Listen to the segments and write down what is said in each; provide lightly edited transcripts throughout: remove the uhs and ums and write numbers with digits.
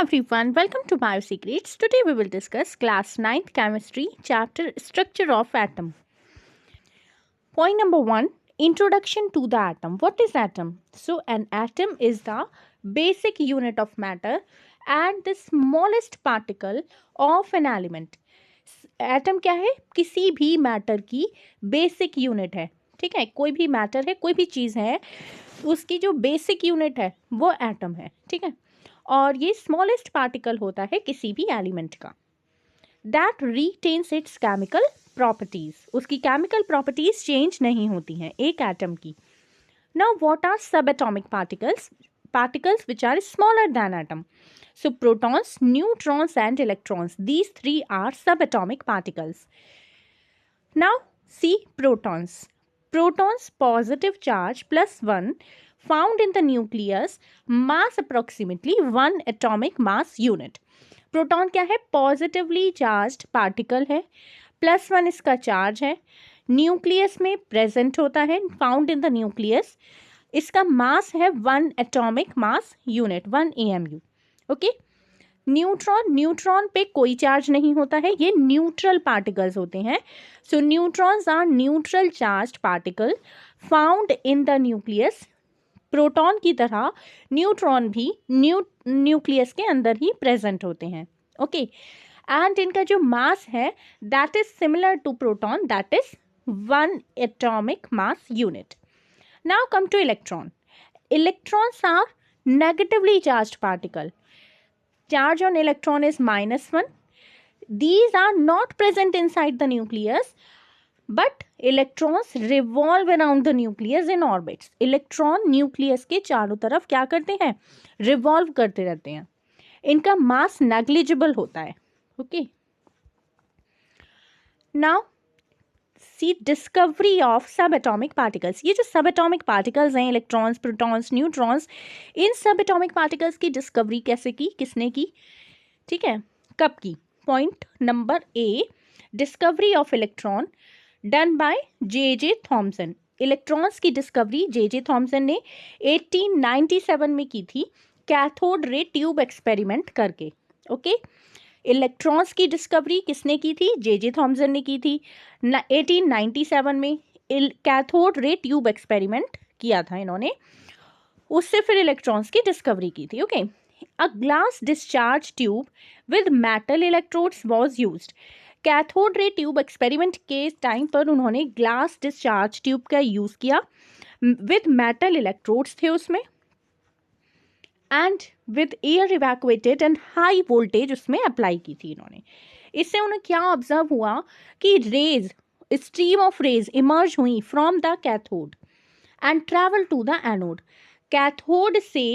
everyone, welcome to Biosecrets. Today we will discuss class 9th chemistry chapter structure of atom. Point number 1, introduction to the atom. What is atom? So an atom is the basic unit of matter and the smallest particle of an element. Atom क्या है? किसी भी matter की basic unit है. ठीक है, कोई भी मैटर है, कोई भी चीज़ है, उसकी जो बेसिक यूनिट है वो एटम है. ठीक है, और ये स्मॉलेस्ट पार्टिकल होता है किसी भी एलिमेंट का. That retains its chemical properties. उसकी केमिकल प्रॉपर्टीज चेंज नहीं होती हैं एक एटम की. Now what are sub atomic particles? Particles which are smaller than atom. So protons, neutrons and electrons. These three are subatomic particles. Now see protons. Protons positive charge +1 found in the nucleus, mass approximately 1 atomic mass unit. Proton क्या है? Positively charged particle है, +1 इसका charge है, nucleus में present होता है, found in the nucleus. इसका मास है 1 atomic mass unit, 1 AMU. Okay. Neutron पे कोई चार्ज नहीं होता है, ये न्यूट्रल पार्टिकल्स होते हैं. So neutrons are neutral charged particle found in the nucleus. Proton की तरह न्यूट्रॉन भी न्यूक्लियस के अंदर ही प्रेजेंट होते हैं. ओके. एंड इनका जो मास है that is similar to proton, that is 1 atomic mass unit. Now come to electron. Electrons are negatively charged particle. Charge on electron is -1. These are not present inside the nucleus, but electrons revolve around the nucleus in orbits. Electron nucleus के चारों तरफ क्या करते हैं? Revolve करते रहते हैं. इनका mass negligible होता है. Okay. Now see discovery of सब एटॉमिक पार्टिकल्स. ये जो सब एटॉमिक पार्टिकल्स हैं, इलेक्ट्रॉन्स, प्रोटॉन्स, न्यूट्रॉन्स, इन सब एटॉमिक पार्टिकल्स की डिस्कवरी कैसे की, किसने की? ठीक है, कब की? Point number A, discovery of electron done by J Thomson. Electrons की डिस्कवरी जे थॉमसन ने 1897 में की थी, कैथोड रे ट्यूब एक्सपेरिमेंट करके. ओके. इलेक्ट्रॉन्स की डिस्कवरी किसने की थी? जे थॉमसन ने की थी 1897 में. कैथोड रे ट्यूब एक्सपेरिमेंट किया था इन्होंने, उससे फिर इलेक्ट्रॉन्स की डिस्कवरी की थी. Okay. A glass discharge tube with metal electrodes was used. Cathode ray tube experiment के टाइम पर उन्होंने ग्लास डिस्चार्ज ट्यूब का यूज़ किया, विद मेटल इलेक्ट्रोड्स थे उसमें, and with air evacuated and high voltage उसमें अप्लाई की थी इन्होंने. इससे उन्हें क्या ऑब्जर्व हुआ कि rays, stream of rays emerge हुई from the cathode and travel to the anode. Cathode से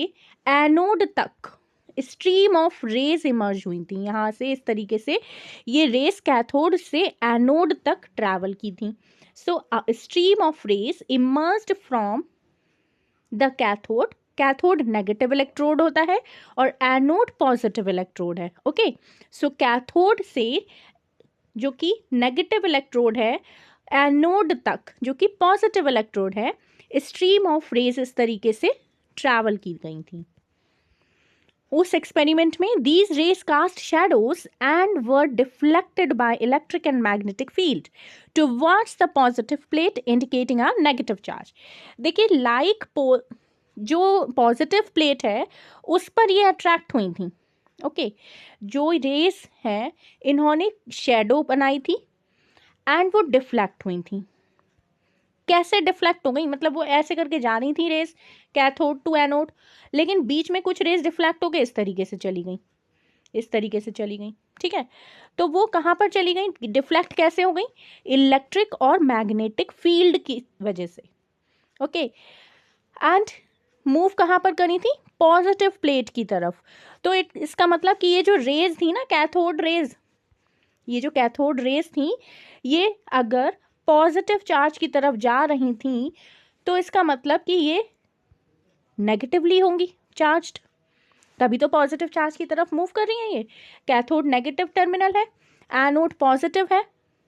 एनोड तक स्ट्रीम ऑफ रेज इमर्ज हुई थी. यहाँ से इस तरीके से ये रेज कैथोड से एनोड तक ट्रैवल की थी. So stream of rays emerged from the cathode. Cathode negative electrode होता है और एनोड पॉजिटिव इलेक्ट्रोड है. ओके. सो कैथोड से जो कि नेगेटिव इलेक्ट्रोड है एनोड तक जो कि पॉजिटिव इलेक्ट्रोड है, स्ट्रीम ऑफ रेज इस तरीके से ट्रैवल की गई थी. उस एक्सपेरिमेंट में these rays cast shadows and were deflected by electric and magnetic field towards the positive plate indicating a negative charge. देखिए, लाइक जो पॉजिटिव प्लेट है उस पर ये अट्रैक्ट हुई थी. ओके. जो रेस है इन्होंने शेडो बनाई थी एंड वो डिफ्लेक्ट हुई थी. कैसे डिफ्लेक्ट हो गई? मतलब वो ऐसे करके जा रही थी रेस कैथोड टू एनोड, लेकिन बीच में कुछ रेस डिफ्लेक्ट हो गए, इस तरीके से चली गई, इस तरीके से चली गई. ठीक है, तो वो कहाँ पर चली गई? डिफ्लेक्ट कैसे हो गई? इलेक्ट्रिक और मैग्नेटिक फील्ड की वजह से. ओके. एंड मूव कहाँ पर करी थी? पॉजिटिव प्लेट की तरफ. तो इसका मतलब कि ये जो रेज थी ना, कैथोड रेज, ये जो कैथोड रेज थी, ये अगर पॉजिटिव चार्ज की तरफ जा रही थी तो इसका मतलब कि ये नेगेटिवली होंगी चार्ज्ड, तभी तो पॉजिटिव चार्ज की तरफ मूव कर रही है. ये कैथोड नेगेटिव टर्मिनल है, एनोड पॉजिटिव है.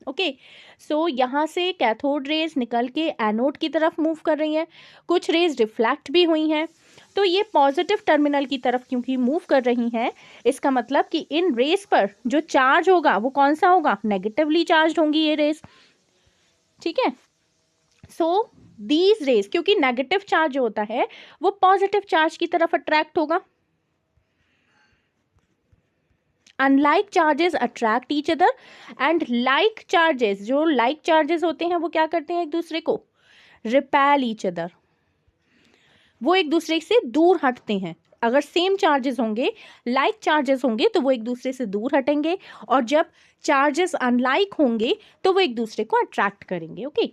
ओके, सो यहाँ से कैथोड रेज निकल के एनोड की तरफ मूव कर रही हैं, कुछ रेज रिफ्लेक्ट भी हुई हैं, तो ये पॉजिटिव टर्मिनल की तरफ क्योंकि मूव कर रही हैं, इसका मतलब कि इन रेज पर जो चार्ज होगा वो कौन सा होगा, नेगेटिवली चार्ज होंगी ये रेज, ठीक है। सो दीज रेज, क्योंकि नेगेटिव चार्ज जो होता है वो पॉजिटिव चार्ज की तरफ अट्रैक्ट होगा, unlike charges attract each other and like charges, जो लाइक चार्जेस होते हैं वो क्या करते हैं एक दूसरे को, रिपेल ईच अदर, वो एक दूसरे से दूर हटते हैं। अगर सेम चार्जेस होंगे, लाइक चार्जेस होंगे तो वो एक दूसरे से दूर हटेंगे, और जब चार्जेस अनलाइक होंगे तो वो एक दूसरे को अट्रैक्ट करेंगे। Okay,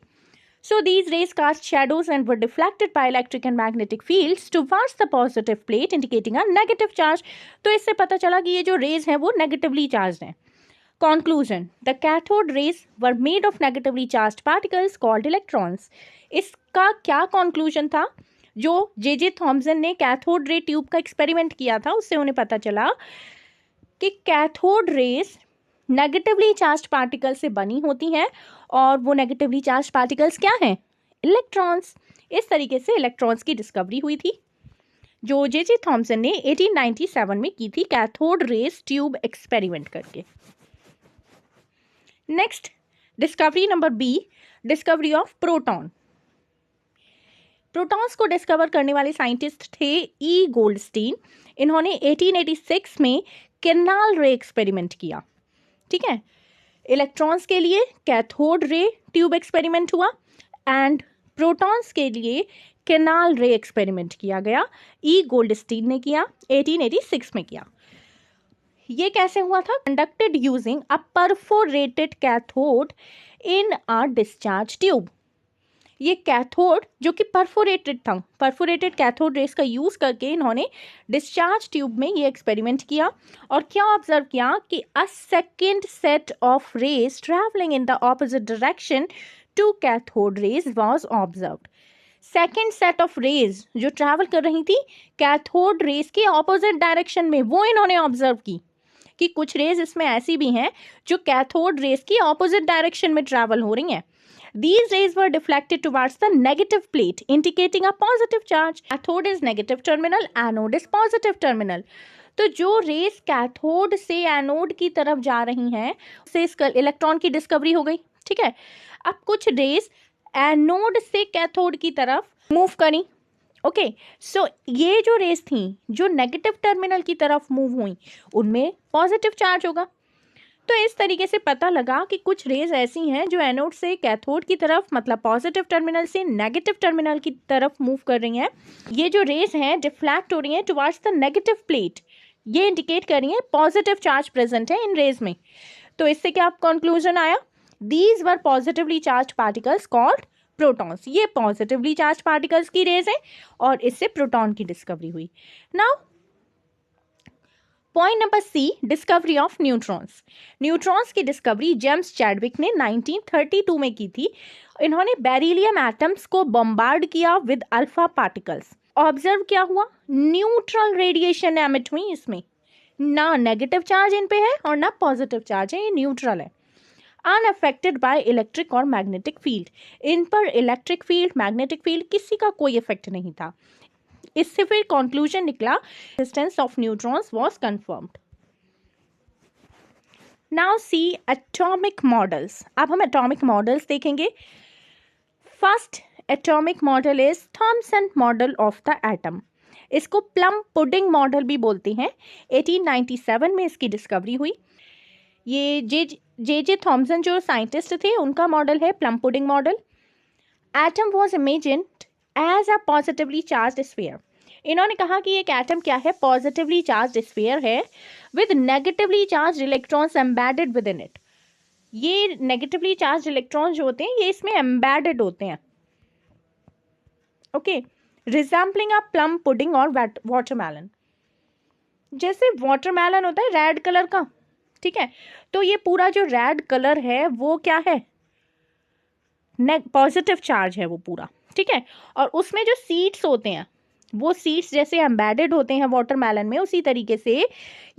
so these rays cast shadows and were deflected by electric and magnetic fields towards the positive plate indicating a negative charge। तो इससे पता चला कि ये जो रेज हैं वो नेगेटिवली चार्ज हैं। Conclusion: the cathode rays were made of negatively charged particles called electrons। इसका क्या conclusion था, जो जे थॉमसन ने कैथोड रे ट्यूब का एक्सपेरिमेंट किया था उससे उन्हें पता चला कि cathode rays negatively charged particle से बनी होती हैं, और वो नेगेटिवली चार्ज्ड पार्टिकल्स क्या हैं, इलेक्ट्रॉन्स। इस तरीके से इलेक्ट्रॉन्स की डिस्कवरी हुई थी जो जे थॉमसन ने 1897 में की थी कैथोड रेज ट्यूब एक्सपेरिमेंट करके। Next, discovery number B, discovery of proton. Protons को डिस्कवर करने वाले साइंटिस्ट थे ई गोल्डस्टीन। इन्होंने 1886 में केनाल रे एक्सपेरिमेंट किया, ठीक है। इलेक्ट्रॉन्स के लिए कैथोड रे ट्यूब एक्सपेरिमेंट हुआ एंड प्रोटॉन्स के लिए केनाल रे एक्सपेरिमेंट किया गया। ई गोल्डस्टीन ने किया, 1886 में किया। ये कैसे हुआ था, conducted using a perforated cathode in a discharge tube. ये कैथोड जो कि परफोरेटेड था, परफोरेटेड कैथोड रेस का यूज करके इन्होंने डिस्चार्ज ट्यूब में ये एक्सपेरिमेंट किया, और क्या ऑब्जर्व किया कि a second set of rays travelling in the opposite direction to cathode rays was observed. Second set of rays जो ट्रैवल कर रही थी कैथोड रेज के ऑपोजिट डायरेक्शन में, वो इन्होंने ऑब्जर्व की कि कुछ रेज इसमें ऐसी भी हैं जो कैथोड रेज की ऑपोजिट डायरेक्शन में ट्रैवल हो रही हैं। These rays were deflected towards the negative plate, indicating a positive charge. Cathode is negative terminal, anode is positive terminal. तो जो रेस कैथोड से एनोड की तरफ जा रही हैं उससे इस इलेक्ट्रॉन की डिस्कवरी हो गई, ठीक है। अब कुछ रेस एनोड से कैथोड की तरफ मूव करी, ओके। सो ये जो रेस थी जो नेगेटिव टर्मिनल की तरफ मूव हुई उनमें पॉजिटिव चार्ज होगा। तो इस तरीके से पता लगा कि कुछ रेज ऐसी हैं जो एनोड से कैथोड की तरफ, मतलब पॉजिटिव टर्मिनल से नेगेटिव टर्मिनल की तरफ मूव कर रही हैं। ये जो रेज हैं डिफ्लेक्ट हो रही हैं टुवर्ड्स द नेगेटिव प्लेट, ये इंडिकेट कर रही हैं पॉजिटिव चार्ज प्रेजेंट है इन रेज में। तो इससे क्या कंक्लूजन आया, these were positively charge particles called protons. ये पॉजिटिवली चार्ज पार्टिकल्स की रेज है और इससे प्रोटॉन की डिस्कवरी हुई। Now point number C, discovery of neutrons. Neutrons की डिस्कवरी जेम्स चैडविक ने 1932 में की थी। इन्होंने बेरिलियम एटम्स को बॉम्बार्ड किया विद अल्फा पार्टिकल्स। ऑब्जर्व क्या हुआ, न्यूट्रल रेडिएशन एमिट हुई, इसमें ना नेगेटिव चार्ज इन पे है और ना पॉजिटिव चार्ज है, ये न्यूट्रल है। अनअफेक्टेड बाय इलेक्ट्रिक और मैग्नेटिक फील्ड, इन पर इलेक्ट्रिक फील्ड मैग्नेटिक फील्ड किसी का कोई इफेक्ट नहीं था। इससे फिर कंक्लूजन निकला, existence of neutrons was confirmed. Now see atomic models. अब हम एटॉमिक मॉडल्स देखेंगे। First atomic model is Thomson model of the atom. इसको प्लम पुडिंग मॉडल भी बोलते हैं। 1897 में इसकी डिस्कवरी हुई। ये जे थॉमसन जो साइंटिस्ट थे उनका मॉडल है plum pudding model. Atom was imagined as a positively charged sphere. इन्होंने कहा कि एक एटम क्या है, पॉजिटिवली चार्ज्ड स्फीयर है with negatively charged electrons embedded within it. ये नेगेटिवली चार्ज्ड इलेक्ट्रॉन्स जो होते हैं ये इसमें एम्बेडेड होते हैं, okay. Resembling a plum pudding और वाटरमेलन। जैसे वाटरमेलन होता है रेड कलर का, ठीक है, तो ये पूरा जो रेड कलर है वो क्या है, पॉजिटिव चार्ज है वो पूरा, ठीक है। और उसमें जो सीड्स होते हैं वो सीड्स जैसे एम्बेडेड होते हैं वाटरमेलन में, उसी तरीके से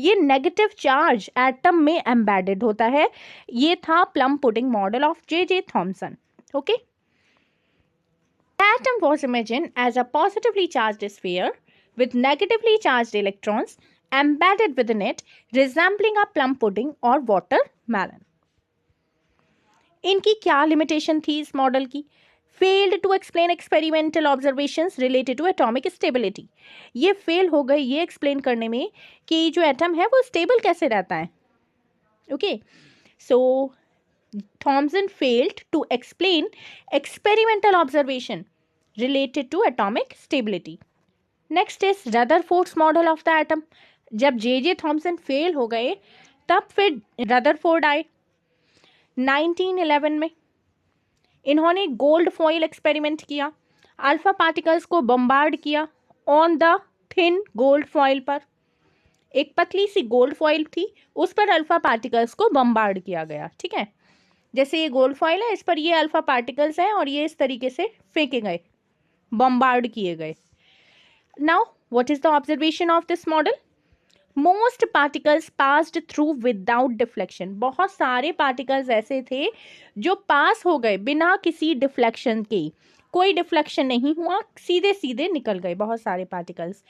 ये नेगेटिव चार्ज एटम में एम्बेडेड होता है। ये था plum pudding model of J Thomson. Okay, atom was imagined as a positively charged sphere with negatively charged electrons embedded within it, resembling a plum pudding or watermelon. इनकी क्या limitation थी इस model की? Failed to explain experimental observations related to atomic stability. ये fail हो गए ये explain करने में कि जो एटम है वो स्टेबल कैसे रहता है। Okay, so Thomson failed to explain experimental observation related to atomic stability. Next is Rutherford's model of the atom. जब जे थॉमसन फेल हो गए तब फिर रदरफोर्ड आए 1911 में। इन्होंने गोल्ड फॉइल एक्सपेरिमेंट किया, अल्फा पार्टिकल्स को बम्बार्ड किया on the thin gold foil पर। एक पतली सी गोल्ड फॉइल थी, उस पर अल्फा पार्टिकल्स को बम्बार्ड किया गया। ठीक है, जैसे ये गोल्ड फॉइल है, इस पर ये अल्फा पार्टिकल्स हैं और ये इस तरीके से फेंके गए, बम्बार्ड किए गए। Now what is the observation of this model? Most particles passed through without deflection. बहुत सारे पार्टिकल्स ऐसे थे जो पास हो गए बिना किसी डिफ्लेक्शन के, कोई डिफ्लेक्शन नहीं हुआ, सीधे सीधे निकल गए बहुत सारे particles.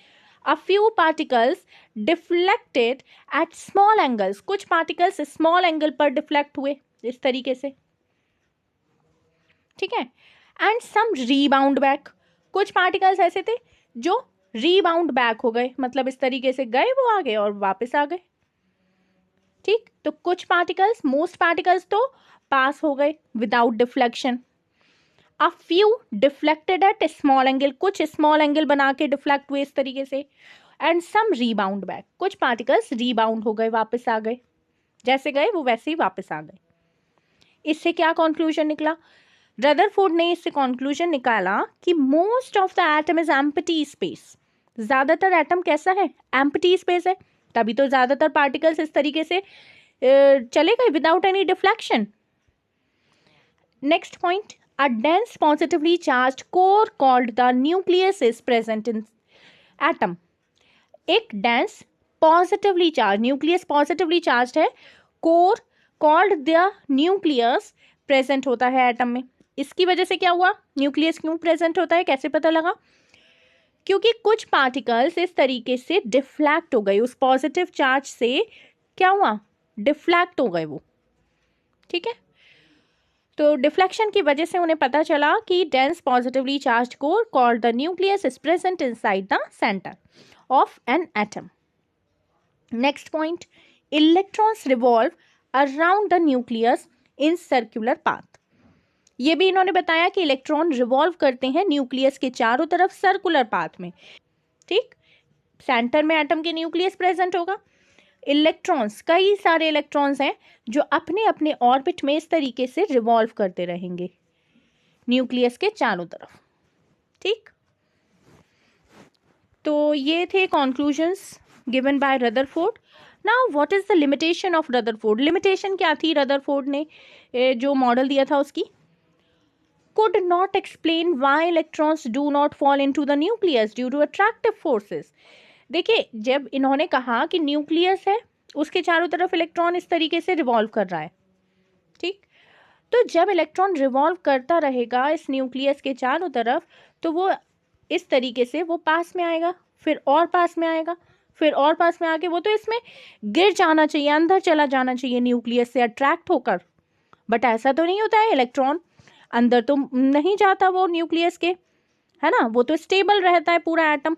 A few particles deflected at small angles. कुछ पार्टिकल्स स्मॉल एंगल पर डिफ्लेक्ट हुए इस तरीके से। ठीक है, एंड सम रीबाउंड बैक। कुछ पार्टिकल्स ऐसे थे जो रीबाउंड बैक हो गए, मतलब इस तरीके से गए वो आगे और वापस आ गए। ठीक, तो कुछ पार्टिकल्स, मोस्ट पार्टिकल्स तो पास हो गए without deflection. A few deflected at small angle, कुछ स्मॉल एंगल बना के डिफ्लेक्ट हुए इस तरीके से। एंड सम रीबाउंड बैक, कुछ पार्टिकल्स रीबाउंड हो गए, वापस आ गए, जैसे गए वो वैसे ही वापस आ गए। इससे क्या कंक्लूजन निकला? रदरफोर्ड ने इससे कंक्लूजन निकाला कि most of the atom is empty space. ज्यादातर एटम कैसा है? एम्प्टी स्पेस है, तभी तो ज्यादातर पार्टिकल्स इस तरीके से चले गए without any deflection. Next point, a dense positively charged core called the nucleus is present in atom. एक dense positively charge, nucleus positively charge है, core called the nucleus present होता है एटम में। इसकी वजह से क्या हुआ? न्यूक्लियस क्यों प्रेजेंट होता है, कैसे पता लगा? क्योंकि कुछ पार्टिकल्स इस तरीके से डिफ्लेक्ट हो गए, उस पॉजिटिव चार्ज से क्या हुआ? डिफ्लेक्ट हो गए वो। ठीक है, तो डिफ्लेक्शन की वजह से उन्हें पता चला कि dense positively charged core called the nucleus is present inside the centre of an atom. Next point, electrons revolve around the nucleus in circular path. ये भी इन्होंने बताया कि इलेक्ट्रॉन रिवॉल्व करते हैं न्यूक्लियस के चारों तरफ सर्कुलर पाथ में। ठीक, सेंटर में एटम के न्यूक्लियस प्रेजेंट होगा, इलेक्ट्रॉन्स, कई सारे इलेक्ट्रॉन्स हैं जो अपने अपने ऑर्बिट में इस तरीके से रिवॉल्व करते रहेंगे न्यूक्लियस के चारों तरफ। ठीक, तो ये थे conclusions given by Rutherford. Now what is the limitation of Rutherford? Limitation क्या थी रदरफोर्ड ने जो मॉडल दिया था उसकी? could not explain why electrons do not fall into the nucleus due to attractive forces. देखिए, जब इन्होंने कहा कि न्यूक्लियस है, उसके चारों तरफ इलेक्ट्रॉन इस तरीके से रिवॉल्व कर रहा है। ठीक, तो जब इलेक्ट्रॉन रिवॉल्व करता रहेगा इस न्यूक्लियस के चारों तरफ, तो वो इस तरीके से वो पास में आएगा, फिर और पास में आएगा, फिर और पास में आके वो तो इसमें गिर जाना चाहिए, अंदर चला जाना चाहिए न्यूक्लियस से अट्रैक्ट होकर। बट ऐसा तो नहीं होता है, इलेक्ट्रॉन अंदर तो नहीं जाता वो न्यूक्लियस के, है ना, वो तो स्टेबल रहता है पूरा atom.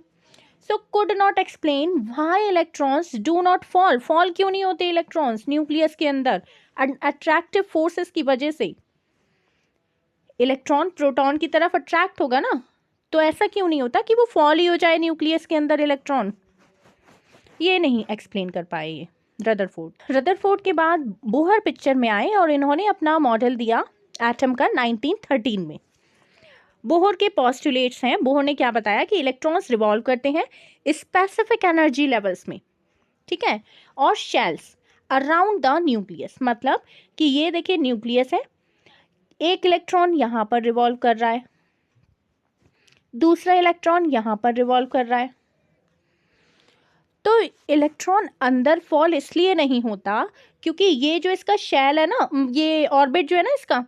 So could not explain why electrons do not fall. Fall क्यों नहीं होते इलेक्ट्रॉन्स न्यूक्लियस के अंदर? अट्रैक्टिव फोर्सेस की वजह से। इलेक्ट्रॉन प्रोटॉन की तरफ अट्रैक्ट होगा ना, तो ऐसा क्यों नहीं होता कि वो फॉल ही हो जाए न्यूक्लियस के अंदर इलेक्ट्रॉन? ये नहीं एक्सप्लेन कर पाए ये रदरफोर्ड के बाद बोहर पिक्चर में आए और इन्होंने अपना मॉडल दिया एटम का 1913 में। बोहर के पोस्टुलेट्स हैं, बोहर ने क्या बताया कि इलेक्ट्रॉन्स रिवॉल्व करते हैं स्पेसिफिक एनर्जी लेवल्स में। ठीक है, और शेल्स अराउंड द न्यूक्लियस, मतलब कि ये देखिए न्यूक्लियस है, एक इलेक्ट्रॉन यहाँ पर रिवॉल्व कर रहा है, दूसरा इलेक्ट्रॉन यहाँ पर रिवॉल्व कर रहा है। तो इलेक्ट्रॉन अंदर फॉल इसलिए नहीं होता क्योंकि ये जो इसका शेल है ना, ये ऑर्बिट जो है ना इसका,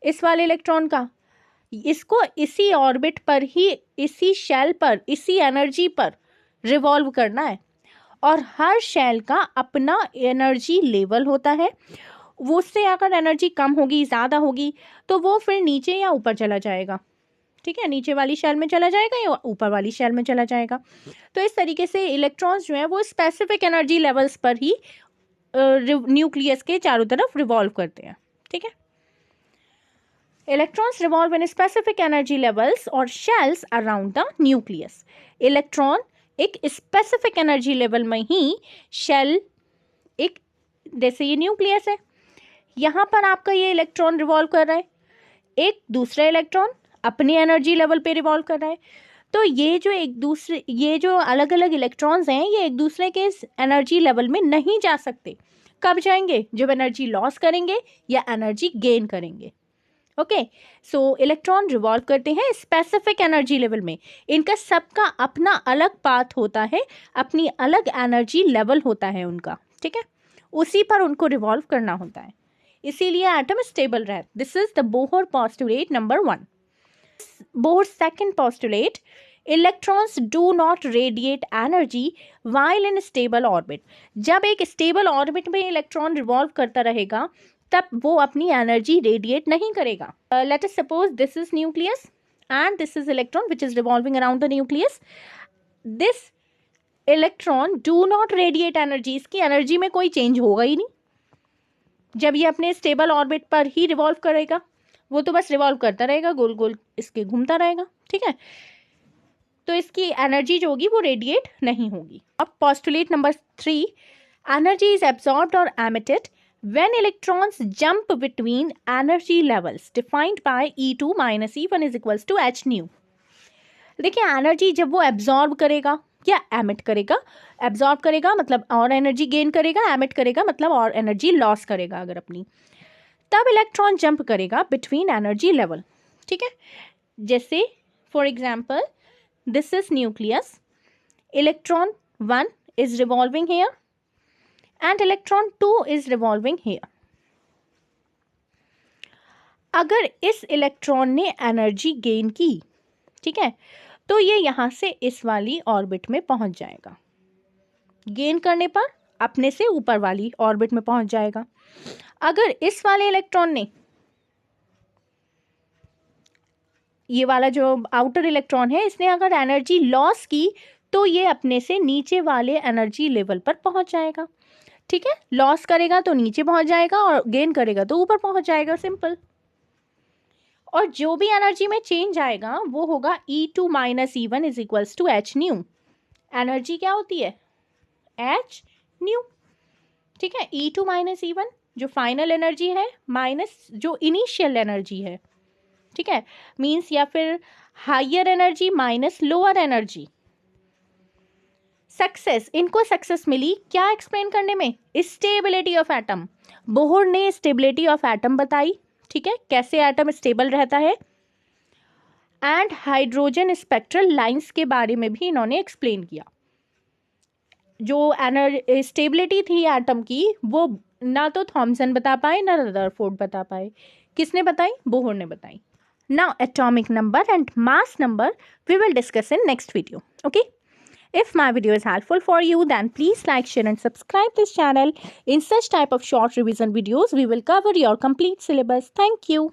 इस वाले इलेक्ट्रॉन का, इसको इसी ऑर्बिट पर ही, इसी शेल पर, इसी एनर्जी पर रिवॉल्व करना है। और हर शेल का अपना एनर्जी लेवल होता है। वो उससे अगर एनर्जी कम होगी, ज़्यादा होगी, तो वो फिर नीचे या ऊपर चला जाएगा। ठीक है, नीचे वाली शेल में चला जाएगा या ऊपर वाली शेल में चला जाएगा। तो इस तरीके से इलेक्ट्रॉन्स जो हैं वो स्पेसिफिक एनर्जी लेवल्स पर ही न्यूक्लियस के चारों तरफ रिवॉल्व करते हैं। ठीक है, electrons revolve in specific energy levels और shells around the nucleus. Electron एक स्पेसिफिक एनर्जी लेवल में ही शेल, एक जैसे ये न्यूक्लियस है, यहाँ पर आपका ये इलेक्ट्रॉन रिवॉल्व कर रहा है, एक दूसरा इलेक्ट्रॉन अपनी एनर्जी लेवल पे रिवॉल्व कर रहा है। तो ये जो अलग अलग इलेक्ट्रॉन्स हैं, ये एक दूसरे के एनर्जी लेवल में नहीं जा सकते। कब जाएंगे? जब एनर्जी लॉस करेंगे या एनर्जी गेन करेंगे। ओके, सो इलेक्ट्रॉन रिवॉल्व करते हैं स्पेसिफिक एनर्जी लेवल में। इनका सबका अपना अलग पाथ होता है, अपनी अलग एनर्जी लेवल होता है उनका। ठीक है, उसी पर उनको रिवॉल्व करना होता है, इसीलिए एटम स्टेबल रहे। This is the Bohr postulate number 1। Bohr's second postulate, electrons do not radiate energy while in stable orbit. जब एक स्टेबल ऑर्बिट में इलेक्ट्रॉन रिवॉल्व करता रहेगा तब वो अपनी एनर्जी रेडिएट नहीं करेगा। Let us suppose this is nucleus and this is electron which is revolving around the nucleus. This electron do not radiate energy, इसकी एनर्जी में कोई चेंज होगा ही नहीं जब ये अपने स्टेबल ऑर्बिट पर ही रिवॉल्व करेगा। वो तो बस रिवॉल्व करता रहेगा, गोल गोल इसके घूमता रहेगा। ठीक है, तो इसकी एनर्जी जो होगी वो रेडिएट नहीं होगी। अब postulate number 3, energy is absorbed और emitted when electrons jump between energy levels defined by E2 - E1 is equals to h nu. देखिए, एनर्जी जब वो एब्जॉर्ब करेगा या एमिट करेगा, एब्जॉर्ब करेगा मतलब और एनर्जी गेन करेगा, एमिट करेगा मतलब और एनर्जी लॉस करेगा अगर अपनी, तब इलेक्ट्रॉन जंप करेगा बिटवीन एनर्जी लेवल। ठीक है, जैसे for example this is nucleus, electron 1 is revolving here and electron 2 is revolving here. अगर इस इलेक्ट्रॉन ने एनर्जी गेन की, ठीक है, तो ये यहां से इस वाली ऑर्बिट में पहुंच जाएगा। गेन करने पर अपने से ऊपर वाली ऑर्बिट में पहुंच जाएगा। अगर इस वाले इलेक्ट्रॉन ने, ये वाला जो आउटर इलेक्ट्रॉन है, इसने अगर एनर्जी लॉस की तो ये अपने से नीचे वाले एनर्जी लेवल पर पहुंच जाएगा। ठीक है, लॉस करेगा तो नीचे पहुंच जाएगा और गेन करेगा तो ऊपर पहुंच जाएगा, सिंपल। और जो भी एनर्जी में चेंज आएगा वो होगा E2 - E1 is equals to h nu. Energy क्या होती है? h nu. ठीक है, E2 - E1 जो फाइनल एनर्जी है माइनस जो इनिशियल एनर्जी है। ठीक है, मीन्स या फिर higher energy minus lower energy. Success, इनको सक्सेस मिली क्या एक्सप्लेन करने में? Stability of atom. बोहर ने स्टेबिलिटी ऑफ एटम बताई। ठीक है, कैसे एटम स्टेबल रहता है, एंड हाइड्रोजन स्पेक्ट्रल लाइंस के बारे में भी इन्होंने एक्सप्लेन किया। जो स्टेबिलिटी थी एटम की वो ना तो थॉमसन बता पाए ना रदरफोर्ड बता पाए। किसने बताई? बोहर ने बताई। Now atomic number and mass number we will discuss in next video. Okay, if my video is helpful for you, then please like, share and subscribe this channel. In such type of short revision videos we will cover your complete syllabus. Thank you.